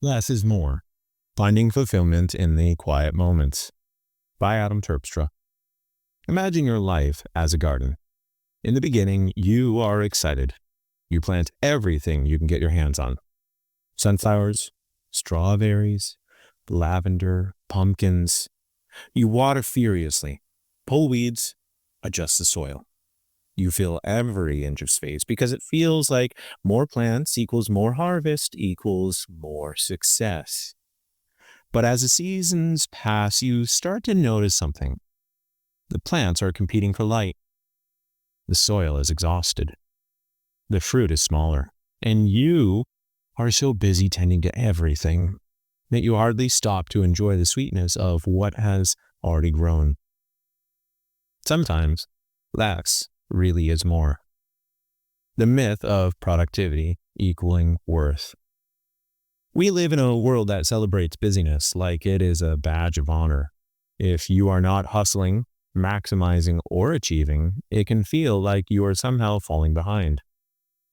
Less is more. Finding fulfillment in the quiet moments. By Adam Terpstra. Imagine your life as a garden. In the beginning, you are excited. You plant everything you can get your hands on. Sunflowers, strawberries, lavender, pumpkins. You water furiously, pull weeds, adjust the soil. You fill every inch of space because it feels like more plants equals more harvest equals more success. But as the seasons pass, you start to notice something. The plants are competing for light. The soil is exhausted. The fruit is smaller. And you are so busy tending to everything that you hardly stop to enjoy the sweetness of what has already grown. Sometimes less really is more. The myth of productivity equaling worth. We live in a world that celebrates busyness like it is a badge of honor. If you are not hustling, maximizing, or achieving, it can feel like you are somehow falling behind.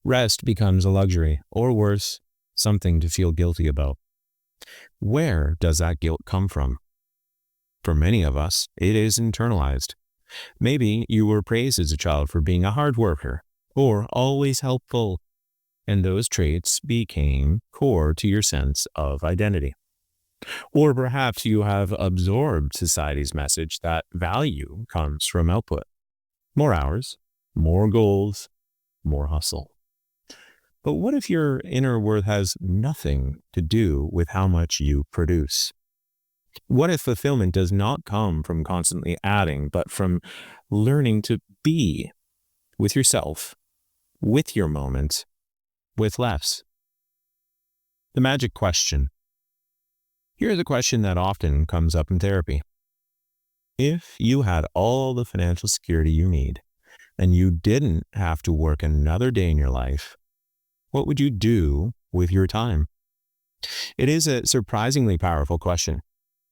Rest becomes a luxury, or worse, something to feel guilty about. Where does that guilt come from? For many of us, it is internalized. Maybe you were praised as a child for being a hard worker or always helpful, and those traits became core to your sense of identity. Or perhaps you have absorbed society's message that value comes from output. More hours, more goals, more hustle. But what if your inner worth has nothing to do with how much you produce? What if fulfillment does not come from constantly adding, but from learning to be with yourself, with your moment, with less? The magic question. Here's a question that often comes up in therapy. If you had all the financial security you need, and you didn't have to work another day in your life, what would you do with your time? It is a surprisingly powerful question.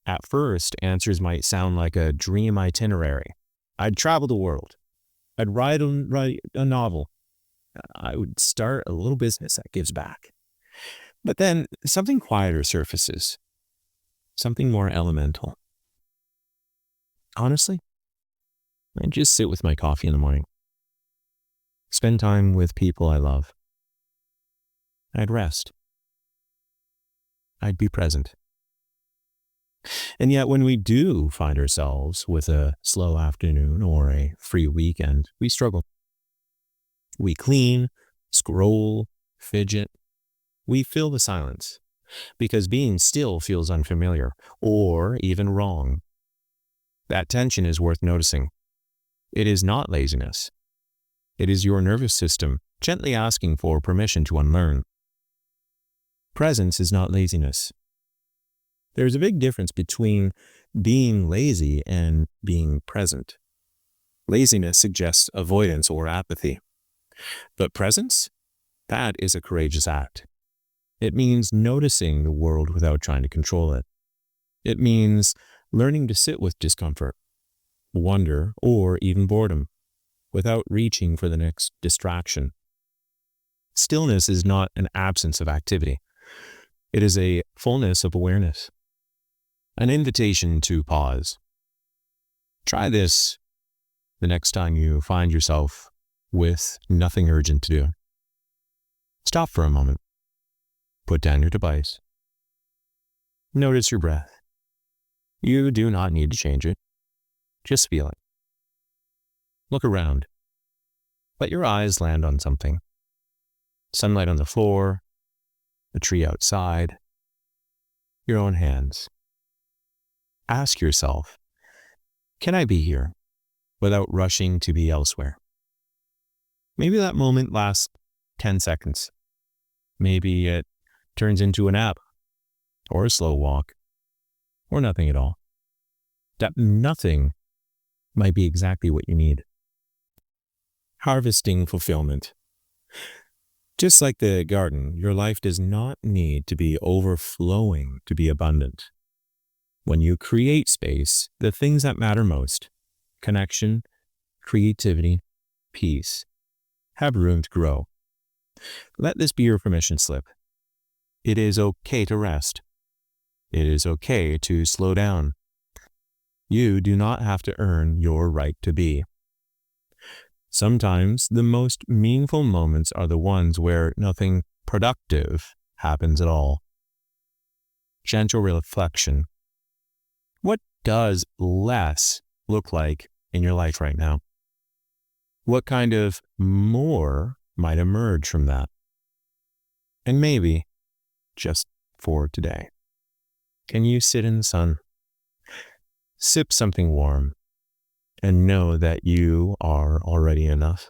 At first, answers might sound like a dream itinerary. I'd travel the world. I'd write a novel. I would start a little business that gives back. But then something quieter surfaces. Something more elemental. Honestly, I'd just sit with my coffee in the morning. Spend time with people I love. I'd rest. I'd be present. And yet when we do find ourselves with a slow afternoon or a free weekend, we struggle. We clean, scroll, fidget. We fill the silence because being still feels unfamiliar or even wrong. That tension is worth noticing. It is not laziness. It is your nervous system gently asking for permission to unlearn. Presence is not laziness. There's a big difference between being lazy and being present. Laziness suggests avoidance or apathy. But presence? That is a courageous act. It means noticing the world without trying to control it. It means learning to sit with discomfort, wonder, or even boredom, without reaching for the next distraction. Stillness is not an absence of activity. It is a fullness of awareness. An invitation to pause. Try this the next time you find yourself with nothing urgent to do. Stop for a moment. Put down your device. Notice your breath. You do not need to change it. Just feel it. Look around. Let your eyes land on something. Sunlight on the floor, a tree outside, your own hands. Ask yourself, can I be here without rushing to be elsewhere? Maybe that moment lasts 10 seconds. Maybe it turns into a nap or a slow walk or nothing at all. That nothing might be exactly what you need. Harvesting fulfillment. Just like the garden, your life does not need to be overflowing to be abundant. When you create space, the things that matter most, connection, creativity, peace, have room to grow. Let this be your permission slip. It is okay to rest. It is okay to slow down. You do not have to earn your right to be. Sometimes the most meaningful moments are the ones where nothing productive happens at all. Gentle reflection. What does less look like in your life right now? What kind of more might emerge from that? And maybe, just for today, can you sit in the sun, sip something warm, and know that you are already enough?